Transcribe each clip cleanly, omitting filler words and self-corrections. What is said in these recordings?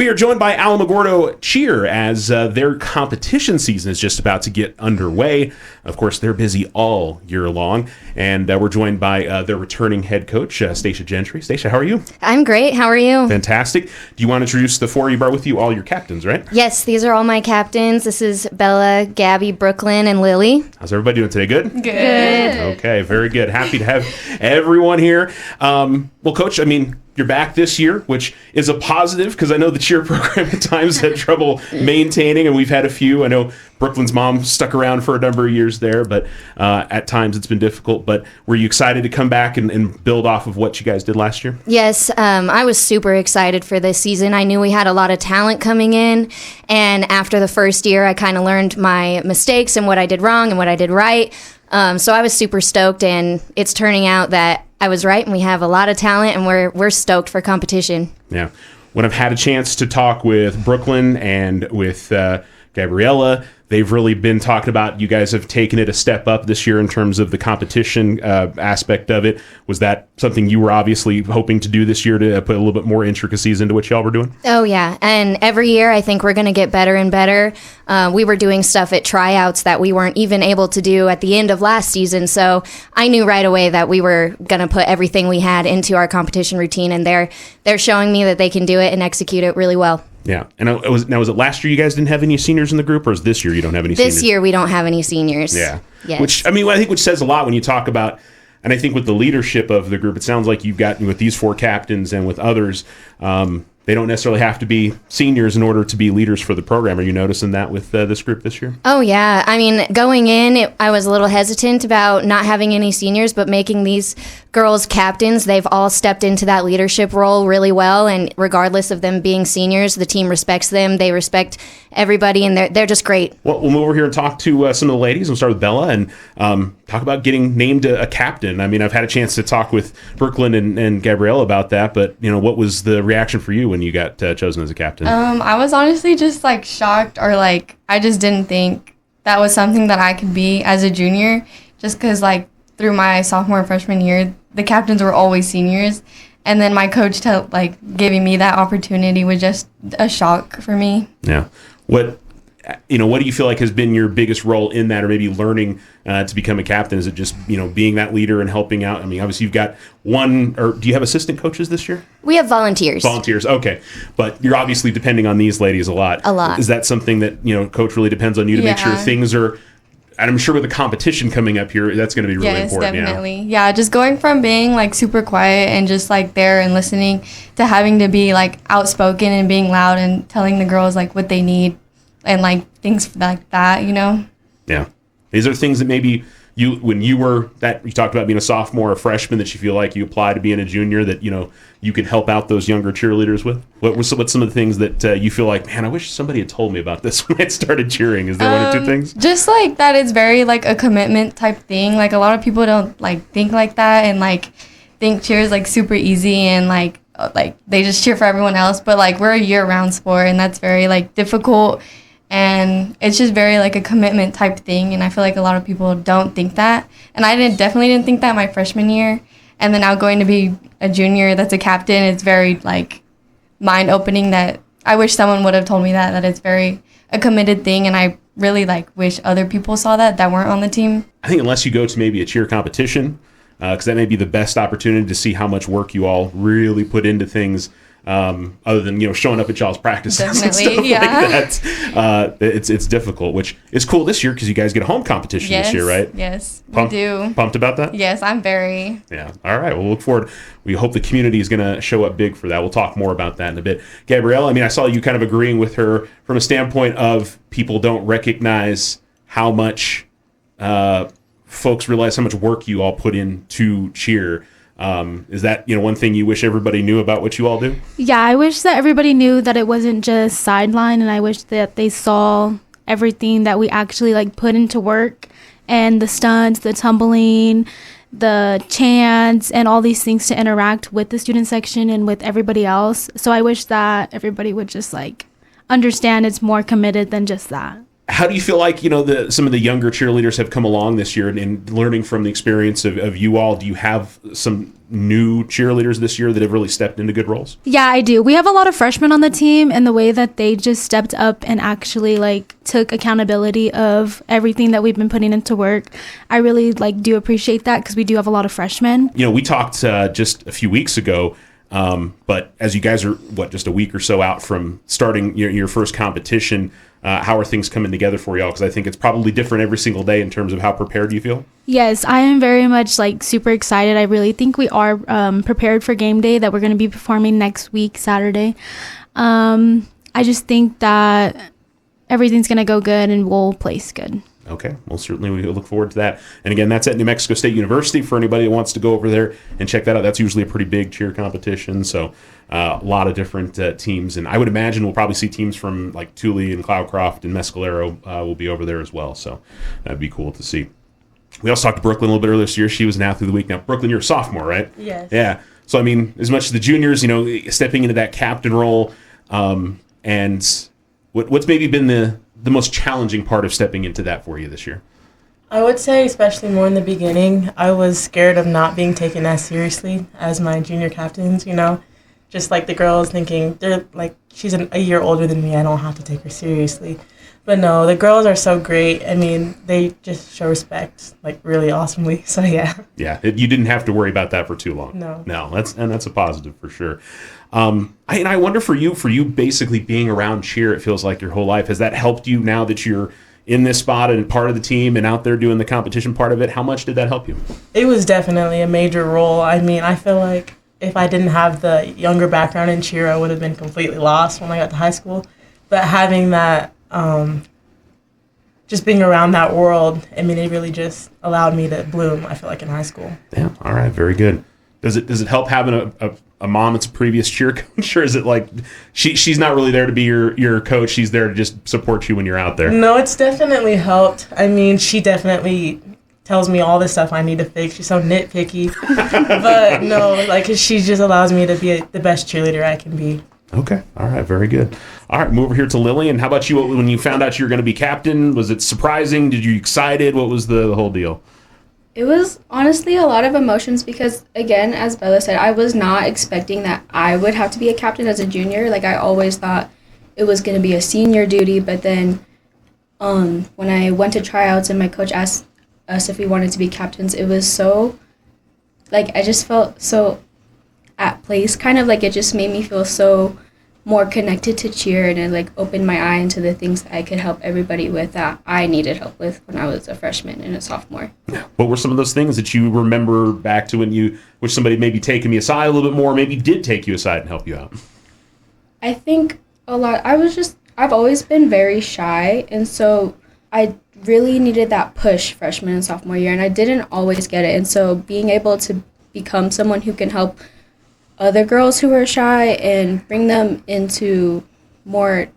We are joined by Alamogordo Cheer as their competition season is just about to get underway. Of course, they're busy all year long, and we're joined by their returning head coach, Staesha Gentry. Staesha, how are you? I'm great. How are you? Fantastic. Do you want to introduce the four you brought with you, all your captains, right? Yes, these are all my captains. This is Bella, Gabby, Brooklyn, and Lili. How's everybody doing today? Good? Good. Okay, very good. Happy to have everyone here. Well, Coach, I mean, you're back this year, which is a positive because I know the cheer program at times had trouble maintaining, and we've had a few. I know Brooklyn's mom stuck around for a number of years there, but at times it's been difficult. But were you excited to come back and build off of what you guys did last year? Yes, I was super excited for this season. I knew we had a lot of talent coming in, and after the first year, I kind of learned my mistakes and what I did wrong and what I did right. So I was super stoked, and it's turning out that I was right, and we have a lot of talent, and we're stoked for competition. Yeah. When I've had a chance to talk with Brooklyn and with Gabriella, they've really been talking about you guys have taken it a step up this year in terms of the competition aspect of it. Was that something you were obviously hoping to do this year to put a little bit more intricacies into what y'all were doing? Oh, yeah. And every year I think we're going to get better and better. We were doing stuff at tryouts that we weren't even able to do at the end of last season. So I knew right away that we were going to put everything we had into our competition routine. And they're showing me that they can do it and execute it really well. Yeah. And was it last year you guys didn't have any seniors in the group, or is this year you don't have any seniors? This year we don't have any seniors. Yeah. Yes. Which, I mean, I think which says a lot when you talk about, and I think with the leadership of the group, it sounds like you've gotten with these four captains and with others, they don't necessarily have to be seniors in order to be leaders for the program. Are you noticing that with this group this year? Oh, yeah. I mean, going in, I was a little hesitant about not having any seniors, but making these girls captains, they've all stepped into that leadership role really well. And regardless of them being seniors, the team respects them. They respect everybody, and they're just great. Well, we'll move over here and talk to some of the ladies. We'll start with Bella and talk about getting named a captain. I mean, I've had a chance to talk with Brooklyn and Gabriella about that, but, you know, what was the reaction for you when you got chosen as a captain? I was honestly just, shocked, or, I just didn't think that was something that I could be as a junior, just because, through my sophomore and freshman year, the captains were always seniors. And then my coach giving me that opportunity was just a shock for me. Yeah. What do you feel like has been your biggest role in that, or maybe learning to become a captain? Is it just, being that leader and helping out? I mean, obviously you've got one, or do you have assistant coaches this year? We have volunteers. Volunteers, okay. But you're obviously depending on these ladies a lot. A lot. Is that something that, Coach really depends on you to make sure things are, and I'm sure with the competition coming up here, that's going to be really important. Yes, definitely. Yeah, just going from being, super quiet and just, there and listening to having to be, outspoken and being loud and telling the girls, what they need and, things like that, Yeah. These are things that maybe when you talked about being a sophomore or freshman, that you feel like you apply to being a junior, that, you could help out those younger cheerleaders with? What's some of the things that you feel like, man, I wish somebody had told me about this when I started cheering? Is there one or two things? Just that it's very a commitment type thing. A lot of people don't think like that and think cheer is super easy and they just cheer for everyone else. But we're a year-round sport, and that's very difficult. And it's just very a commitment type thing, and I feel like a lot of people don't think that. And I definitely didn't think that my freshman year, and then now going to be a junior that's a captain, it's very mind-opening. That I wish someone would have told me that it's very a committed thing, and I really wish other people saw that weren't on the team. I think unless you go to maybe a cheer competition, because that may be the best opportunity to see how much work you all really put into things. Other than showing up at y'all's practices and stuff like that, it's difficult. Which is cool this year because you guys get a home competition this year, right? Yes, we do. Pumped about that? Yes, I'm very. Yeah. All right. We'll look forward. We hope the community is going to show up big for that. We'll talk more about that in a bit. Gabriella, I mean, I saw you kind of agreeing with her from a standpoint of people don't recognize how much folks realize how much work you all put into cheer. Is that, one thing you wish everybody knew about what you all do? Yeah, I wish that everybody knew that it wasn't just sideline, and I wish that they saw everything that we actually put into work, and the stunts, the tumbling, the chants, and all these things to interact with the student section and with everybody else. So I wish that everybody would just understand it's more committed than just that. How do you feel like, some of the younger cheerleaders have come along this year and learning from the experience of you all? Do you have some new cheerleaders this year that have really stepped into good roles? Yeah, I do. We have a lot of freshmen on the team, and the way that they just stepped up and actually took accountability of everything that we've been putting into work, I really do appreciate that, because we do have a lot of freshmen. We talked just a few weeks ago, but as you guys are just a week or so out from starting your first competition, how are things coming together for y'all? Because I think it's probably different every single day in terms of how prepared you feel. Yes, I am very much super excited. I really think we are prepared for game day that we're going to be performing next week, Saturday. I just think that everything's going to go good and we'll place good. Okay, well, certainly we look forward to that. And again, that's at New Mexico State University for anybody that wants to go over there and check that out. That's usually a pretty big cheer competition, so a lot of different teams. And I would imagine we'll probably see teams from Thule and Cloudcroft and Mescalero will be over there as well, so that'd be cool to see. We also talked to Brooklyn a little bit earlier this year. She was an athlete of the week. Now, Brooklyn, you're a sophomore, right? Yes. Yeah. So, as much as the juniors, stepping into that captain role, and what's maybe been the most challenging part of stepping into that for you this year? I would say, especially more in the beginning, I was scared of not being taken as seriously as my junior captains, just the girls thinking, they're she's a year older than me, I don't have to take her seriously. But no, the girls are so great. They just show respect, really awesomely. So, yeah. Yeah, you didn't have to worry about that for too long. No, that's a positive for sure. I wonder for you basically being around cheer, it feels like your whole life, has that helped you now that you're in this spot and part of the team and out there doing the competition part of it? How much did that help you? It was definitely a major role. I feel like if I didn't have the younger background in cheer, I would have been completely lost when I got to high school. But having that, just being around that world, it really just allowed me to bloom, I feel like, in high school. Yeah, all right, very good. Does it help having a mom that's a previous cheer coach, or is it she's not really there to be your coach, she's there to just support you when you're out there? No, it's definitely helped. She definitely tells me all the stuff I need to fix. She's so nitpicky. But no, she just allows me to be the best cheerleader I can be. Okay, all right, very good. All right, move over here to Lili. And how about you? When you found out you were going to be captain, was it surprising? Did you excited? What was the whole deal? It was honestly a lot of emotions because, again, as Bella said, I was not expecting that I would have to be a captain as a junior. I always thought it was going to be a senior duty, but then when I went to tryouts and my coach asked us if we wanted to be captains, it was so, I just felt so at place, kind of it just made me feel so more connected to cheer, and it opened my eye into the things that I could help everybody with that I needed help with when I was a freshman and a sophomore. What were some of those things that you remember back to when you wish somebody maybe taken me aside a little bit more, maybe did take you aside and help you out? I think a lot. I've always been very shy, and so I really needed that push freshman and sophomore year, and I didn't always get it. And so being able to become someone who can help other girls who are shy and bring them into more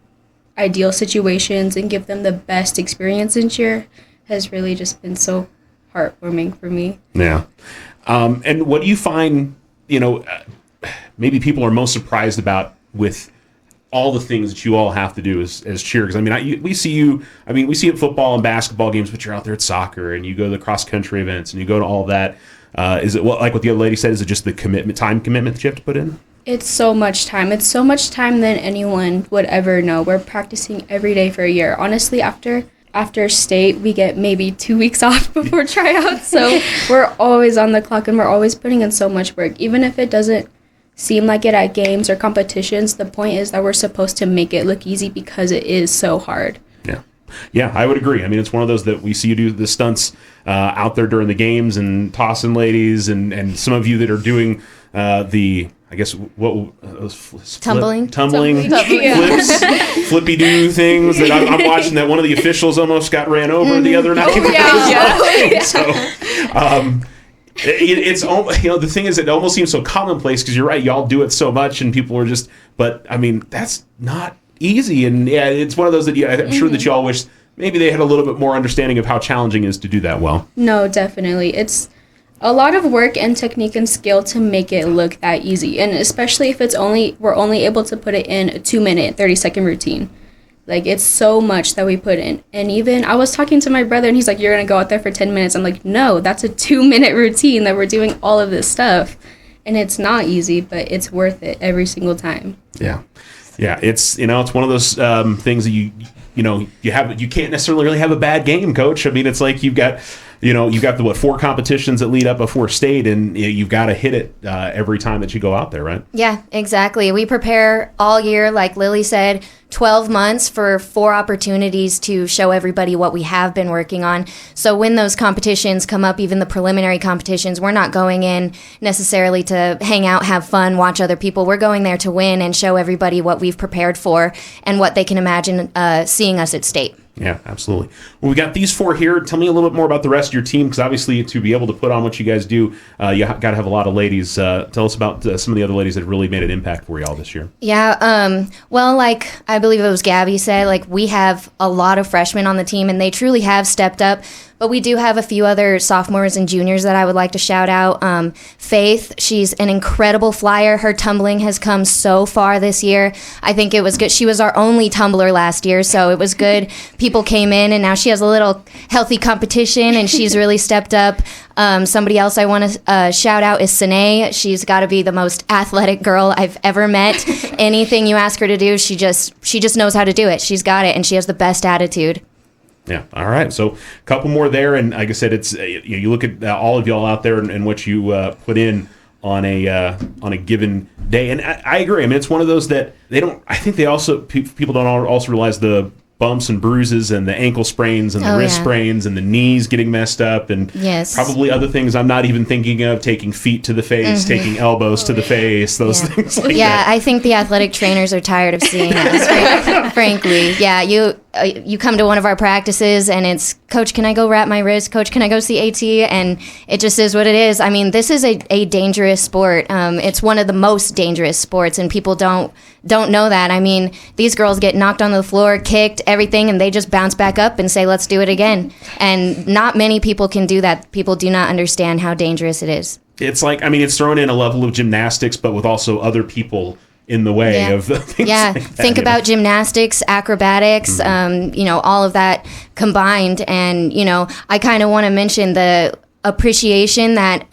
ideal situations and give them the best experience in cheer has really just been so heartwarming for me. Yeah. And what do you find, maybe people are most surprised about with all the things that you all have to do as cheer? Because, we see you, we see it football and basketball games, but you're out there at soccer and you go to the cross-country events and you go to all that. Is it what the other lady said? Is it just the time commitment that you have to put in? It's so much time. It's so much time than anyone would ever know. We're practicing every day for a year. Honestly, after state, we get maybe 2 weeks off before tryouts. So we're always on the clock and we're always putting in so much work. Even if it doesn't seem like it at games or competitions, the point is that we're supposed to make it look easy because it is so hard. Yeah, I would agree. It's one of those that we see you do the stunts out there during the games and tossing ladies, and some of you that are doing tumbling flips, flippy do things that I'm watching. That one of the officials almost got ran over the other night. So, it's the thing is, it almost seems so commonplace because you're right. Y'all do it so much, and people are just. But that's not easy, and yeah, it's one of those that I'm sure that y'all wish maybe they had a little bit more understanding of how challenging it is to do that well. No, definitely. It's a lot of work and technique and skill to make it look that easy, and especially if we're only able to put it in a 2-minute, 30-second routine. Like, it's so much that we put in. And even I was talking to my brother, and he's like, you're going to go out there for 10 minutes. I'm like, no, that's a 2-minute routine that we're doing all of this stuff. And it's not easy, but it's worth it every single time. Yeah. Yeah. It's, it's one of those things that you can't necessarily really have a bad game, Coach. I mean, it's like you've got the 4 competitions that lead up before state, and you've got to hit it every time that you go out there, right? Yeah, exactly. We prepare all year, like Lili said, 12 months for 4 opportunities to show everybody what we have been working on. So when those competitions come up, even the preliminary competitions, we're not going in necessarily to hang out, have fun, watch other people. We're going there to win and show everybody what we've prepared for and what they can imagine seeing us at state. Yeah, absolutely. Well, we got these 4 here. Tell me a little bit more about the rest of your team, because obviously to be able to put on what you guys do, you got to have a lot of ladies. Tell us about some of the other ladies that really made an impact for you all this year. Yeah, well, like I believe it was Gabby said, like we have a lot of freshmen on the team, and they truly have stepped up. But we do have a few other sophomores and juniors that I would like to shout out. Faith, she's an incredible flyer. Her tumbling has come so far this year. I think it was good. She was our only tumbler last year, so it was good. People came in, and now she has a little healthy competition, and she's really stepped up. Somebody else I want to shout out is Sine. She's got to be the most athletic girl I've ever met. Anything you ask her to do, she just knows how to do it. She's got it, and she has the best attitude. Yeah. All right. So a couple more there, and like I said, it's you look at all of y'all out there and what you put in on a given day, and I agree. I mean, it's one of those that they don't. I think they also people don't also realize the bumps and bruises and the ankle sprains and the wrist sprains and the knees getting messed up and probably other things I'm not even thinking of, taking feet to the face, taking elbows to the face, those things like that. Yeah, I think the athletic trainers are tired of seeing us, frankly. Yeah, you come to one of our practices and it's, Coach, can I go wrap my wrist? Coach, can I go see AT? And it just is what it is. I mean, this is a dangerous sport. It's one of the most dangerous sports, and people don't know that. I mean, these girls get knocked on the floor, kicked, everything, and they just bounce back up and say, let's do it again. And not many people can do that. People do not understand how dangerous it is. It's like, I mean, it's thrown in a level of gymnastics, but with also other people in the way of things like that, think about gymnastics, acrobatics, all of that combined. And, I kind of want to mention the appreciation that,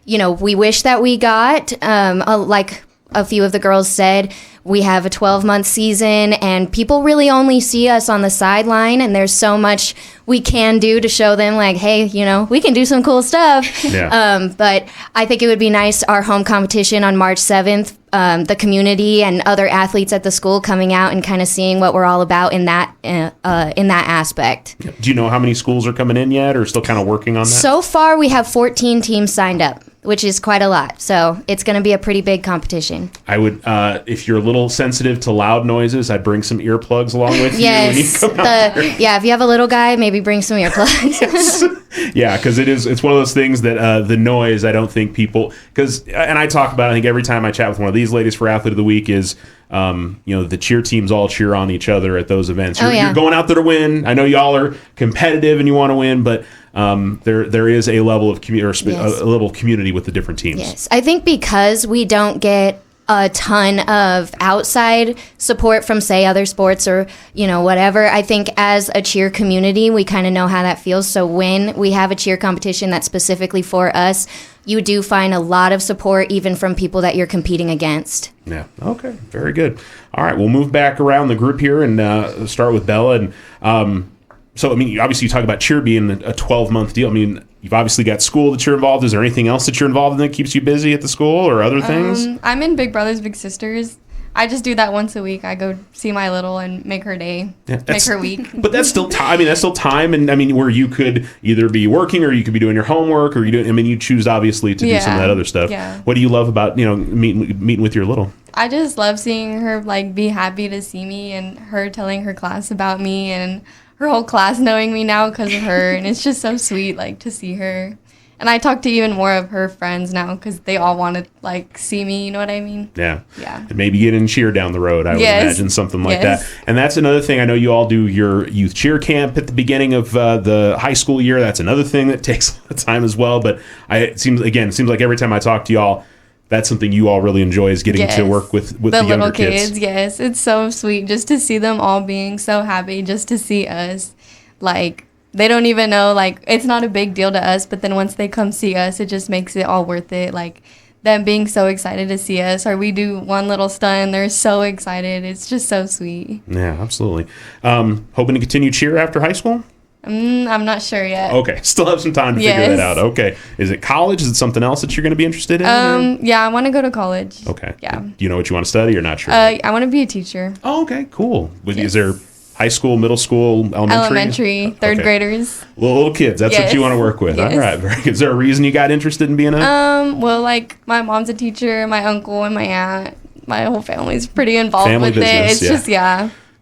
we wish that we got, like a few of the girls said, we have a 12-month season, and people really only see us on the sideline, and there's so much we can do to show them, like, hey, we can do some cool stuff. But I think it would be nice, our home competition on March 7th, the community and other athletes at the school coming out and kind of seeing what we're all about in that aspect. Do you know how many schools are coming in yet, or still kind of working on that? So far, we have 14 teams signed up, which is quite a lot. So it's going to be a pretty big competition. I would, if you're a little sensitive to loud noises, I'd bring some earplugs along with you when you come out there. Yeah, if you have a little guy, maybe bring some earplugs. Yeah, because it's one of those things that the noise, I don't think people, and I talk about, I think every time I chat with one of these ladies for Athlete of the Week is, the cheer teams all cheer on each other at those events. You're going out there to win. I know y'all are competitive and you want to win, but there is a level of a level of community with the different teams. Yes, I think because we don't get a ton of outside support from, say, other sports or whatever, I think as a cheer community we kind of know how that feels. So when we have a cheer competition that's specifically for us, you do find a lot of support even from people that you're competing against. Yeah. Okay. Very good. All right. We'll move back around the group here and start with Bella. And so, I mean, obviously you talk about cheer being a 12-month deal. I mean, you've obviously got school that you're involved. Is there anything else that you're involved in that keeps you busy at the school or other things? I'm in Big Brothers Big Sisters. I just do that once a week. I go see my little and make her day, make her week. But that's still time. I mean, that's still time, and I mean, where you could either be working or you could be doing your homework, or you choose obviously to do some of that other stuff. Yeah. What do you love about meeting with your little? I just love seeing her be happy to see me, and her telling her class about me, and her whole class knowing me now because of her, and it's just so sweet to see her. And I talk to even more of her friends now because they all want to see me. You know what I mean? Yeah. Yeah. And maybe get in cheer down the road. I would imagine something like that. And that's another thing. I know you all do your youth cheer camp at the beginning of the high school year. That's another thing that takes a lot of time as well. But it seems like every time I talk to y'all, that's something you all really enjoy, is getting to work with the little younger kids. Yes, it's so sweet just to see them all being so happy, just to see us. Like, they don't even know, like, it's not a big deal to us, but then once they come see us, it just makes it all worth it. Like, them being so excited to see us, or we do one little stunt, they're so excited. It's just so sweet. Yeah, absolutely. Hoping to continue cheer after high school? I'm not sure yet. Okay, still have some time to figure that out. Okay. Is it college? Is it something else that you're going to be interested in? Yeah, I want to go to college. Okay. Yeah. Do you know what you want to study or not sure? I want to be a teacher. Oh, okay, cool. Is there high school, middle school, elementary? Elementary, third graders. Little kids. That's what you want to work with. Yes. All right. Very good. Is there a reason you got interested in being a? Well, like, my mom's a teacher, my uncle and my aunt. My whole family's pretty involved Family with it. business, It's just,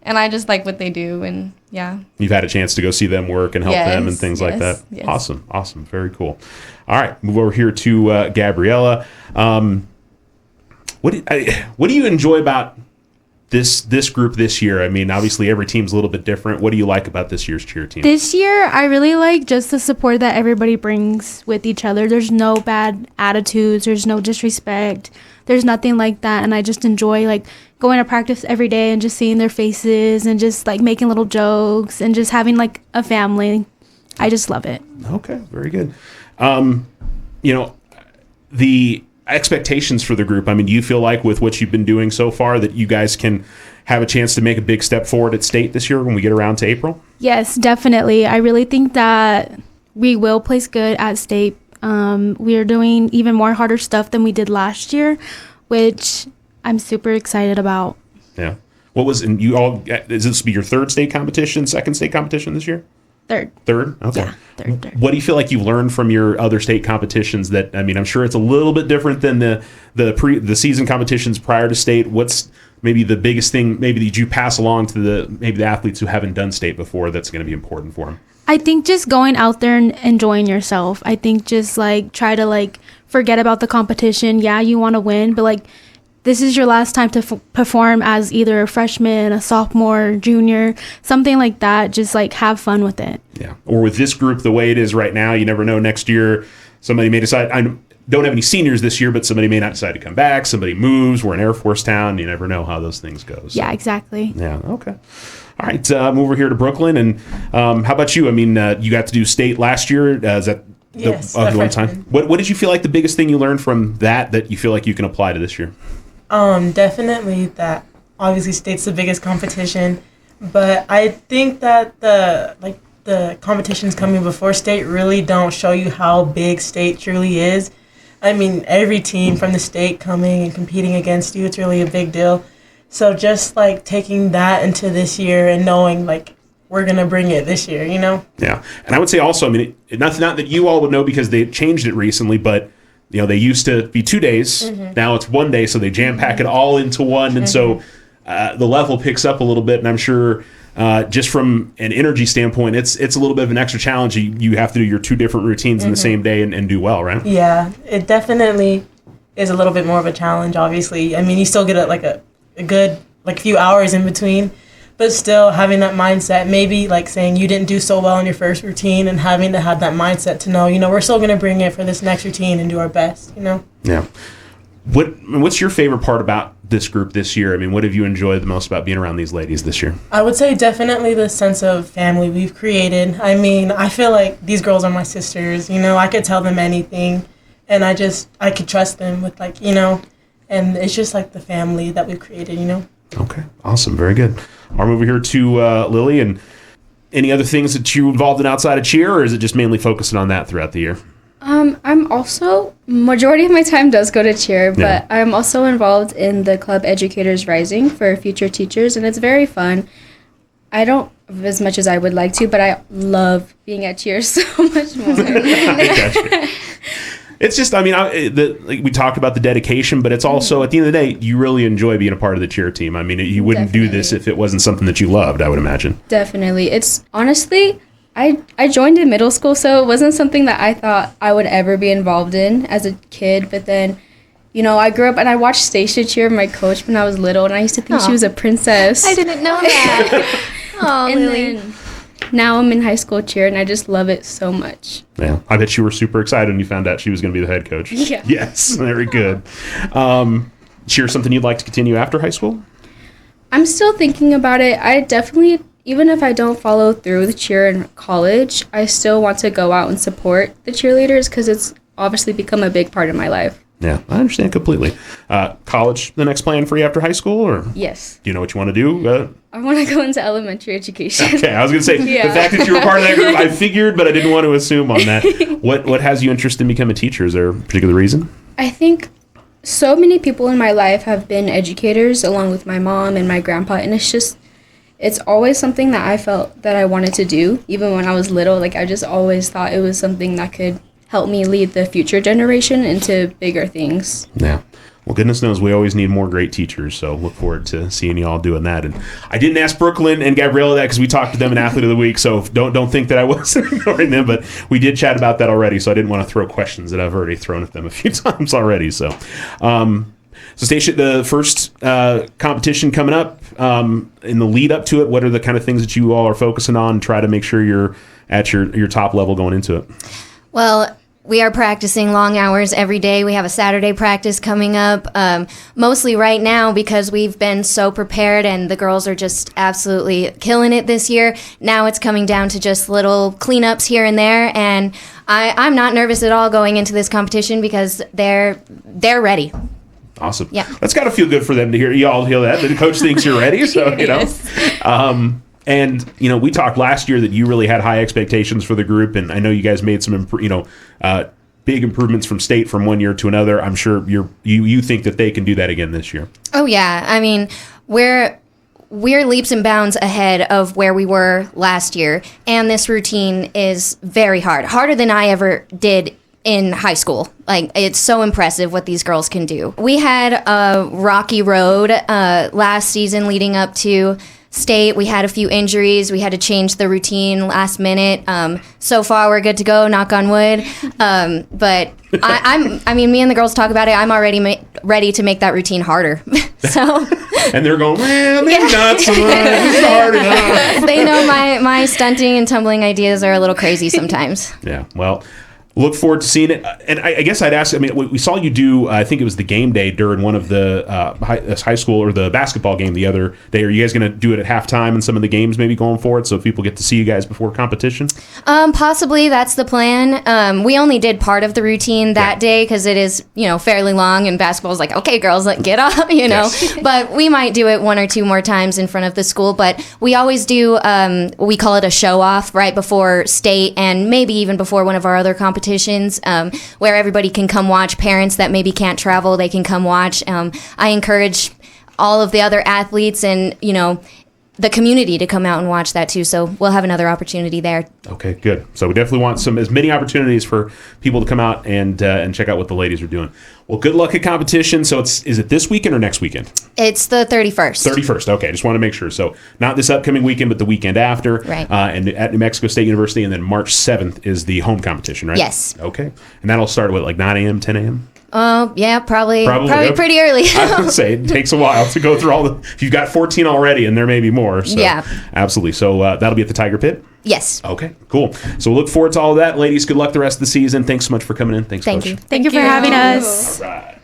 and I just like what they do, and You've had a chance to go see them work and help them and things like that. Yes. Awesome. Very cool. All right, move over here to Gabriella. What do you enjoy about this group this year? I mean, obviously every team's a little bit different. What do you like about this year's cheer team? This year, I really like just the support that everybody brings with each other. There's no bad attitudes. There's no disrespect. There's nothing like that. And I just enjoy, like, going to practice every day and just seeing their faces and just, like, making little jokes and just having, like, a family. I just love it. Okay, very good. The expectations for the group, I mean, do you feel like with what you've been doing so far that you guys can have a chance to make a big step forward at state this year when we get around to April? Yes, definitely. I really think that we will place good at state. We are doing even more harder stuff than we did last year, which I'm super excited about. Yeah. Is this be your third state competition, second state competition this year? Third? Okay. Yeah, third. What do you feel like you've learned from your other state competitions that, I mean, I'm sure it's a little bit different than the season competitions prior to state. What's maybe the biggest thing maybe that you pass along to the athletes who haven't done state before that's going to be important for them? I think just going out there and enjoying yourself. I think just, like, try to, like, forget about the competition. Yeah, you want to win, but, like, this is your last time to perform as either a freshman, a sophomore, junior, something like that. Just, like, have fun with it. Yeah. Or with this group, the way it is right now, you never know. Next year, somebody may decide. I don't have any seniors this year, but somebody may not decide to come back. Somebody moves. We're an Air Force town. You never know how those things go. So. Yeah, exactly. Yeah. Okay. All right. Move over here to Brooklyn. And how about you? I mean, you got to do state last year. Is that the one time? What did you feel like the biggest thing you learned from that you feel like you can apply to this year? Definitely that obviously state's the biggest competition, but I think that the competitions coming before state really don't show you how big state truly is. I mean, every team from the state coming and competing against you, it's really a big deal. So just, like, taking that into this year and knowing, like, we're going to bring it this year, you know? Yeah. And I would say also, I mean, not that you all would know because they changed it recently, but they used to be 2 days. Mm-hmm. Now it's 1 day, so they jam pack it all into one. And so the level picks up a little bit. And I'm sure just from an energy standpoint, it's a little bit of an extra challenge. You have to do your 2 different routines in the same day and do well, right? Yeah, it definitely is a little bit more of a challenge, obviously. I mean, you still get a good, like, few hours in between. But still having that mindset, maybe like saying you didn't do so well in your first routine and having to have that mindset to know, we're still going to bring it for this next routine and do our best, Yeah. What's your favorite part about this group this year? I mean, what have you enjoyed the most about being around these ladies this year? I would say definitely the sense of family we've created. I mean, I feel like these girls are my sisters, I could tell them anything and I could trust them with, like, and it's just like the family that we've created, Okay, awesome, very good. I'll move over here to Lili, and any other things that you involved in outside of cheer, or is it just mainly focusing on that throughout the year? I'm also, majority of my time does go to cheer, but I'm also involved in the Club Educators Rising for future teachers, and it's very fun. I don't as much as I would like to, but I love being at cheer so much more. Gotcha. It's just, I mean, like we talked about the dedication, but it's also, at the end of the day, you really enjoy being a part of the cheer team. I mean, you wouldn't do this if it wasn't something that you loved, I would imagine. Definitely. It's, honestly, I joined in middle school, so it wasn't something that I thought I would ever be involved in as a kid, but then, I grew up and I watched Staesha cheer my coach when I was little, and I used to think she was a princess. I didn't know that. Oh, Lili. now I'm in high school cheer, and I just love it so much. Yeah, I bet you were super excited when you found out she was going to be the head coach. Yeah. Yes, very good. Cheer something you'd like to continue after high school? I'm still thinking about it. I definitely, even if I don't follow through with cheer in college, I still want to go out and support the cheerleaders because it's obviously become a big part of my life. Yeah, I understand completely. College, the next plan for you after high school, or Yes. do you know what you want to do? I want to go into elementary education. Okay, I was going to say, Yeah. the fact that you were part of that group, I figured, but I didn't want to assume on that. What has you interested in becoming a teacher? Is there a particular reason? I think so many people in my life have been educators, along with my mom and my grandpa, and it's always something that I felt that I wanted to do. Even when I was little, like I just always thought it was something that could help me lead the future generation into bigger things. Yeah. Well, goodness knows we always need more great teachers, so look forward to seeing you all doing that. And I didn't ask Brooklyn and Gabriella that because we talked to them in Athlete of the Week, so don't think that I was ignoring them, but we did chat about that already, so I didn't want to throw questions that I've already thrown at them a few times already. So Staesha, the first competition coming up, in the lead up to it, what are the kind of things that you all are focusing on and try to make sure you're at your top level going into it? Well, we are practicing long hours every day. We have a Saturday practice coming up, mostly right now because we've been so prepared and the girls are just absolutely killing it this year. Now it's coming down to just little cleanups here and there, and I'm not nervous at all going into this competition because they're ready. Awesome. Yeah. That's got to feel good for them to hear. You all hear that. The coach thinks you're ready, so, you know. And, you know, we talked last year that you really had high expectations for the group, and I know you guys made some, big improvements from state from one year to another. I'm sure you think that they can do that again this year. Oh, yeah. I mean, we're leaps and bounds ahead of where we were last year, and this routine is very hard. Harder than I ever did in high school. Like, it's so impressive what these girls can do. We had a rocky road last season leading up to state. We had a few injuries. We had to change the routine last minute. So far, we're good to go, knock on wood. But me and the girls talk about it. I'm already ready to make that routine harder. So. And they're going, well, maybe not so much. It's hard enough. They know my stunting and tumbling ideas are a little crazy sometimes. Yeah, well, look forward to seeing it. And I guess I'd ask, I mean, we saw you do, I think it was the game day during one of the high school or the basketball game the other day. Are you guys going to do it at halftime in some of the games maybe going forward so people get to see you guys before competition? Possibly. That's the plan. We only did part of the routine that day because it is, fairly long, and basketball's like, okay, girls, get up, Yes. But we might do it one or two more times in front of the school. But we always do, we call it a show off right before state and maybe even before one of our other competitions. Where everybody can come watch. Parents that maybe can't travel, they can come watch. I encourage all of the other athletes and, the community to come out and watch that too. So we'll have another opportunity there. Okay, good. So we definitely want as many opportunities for people to come out and check out what the ladies are doing. Well, good luck at competition. So is it this weekend or next weekend? It's the 31st. 31st. Okay, just want to make sure. So not this upcoming weekend, but the weekend after. Right. And at New Mexico State University, and then March 7th is the home competition, right? Yes. Okay. And that'll start at 9 a.m., 10 a.m.? Yeah, probably Yep. pretty early. I would say it takes a while to go through all if you've got 14 already, and there may be more. So, yeah. Absolutely. So that'll be at the Tiger Pit? Yes. Okay, cool. So we'll look forward to all of that. Ladies, good luck the rest of the season. Thanks so much for coming in. Thanks, Thank Coach. you. Thank you for having us. All right.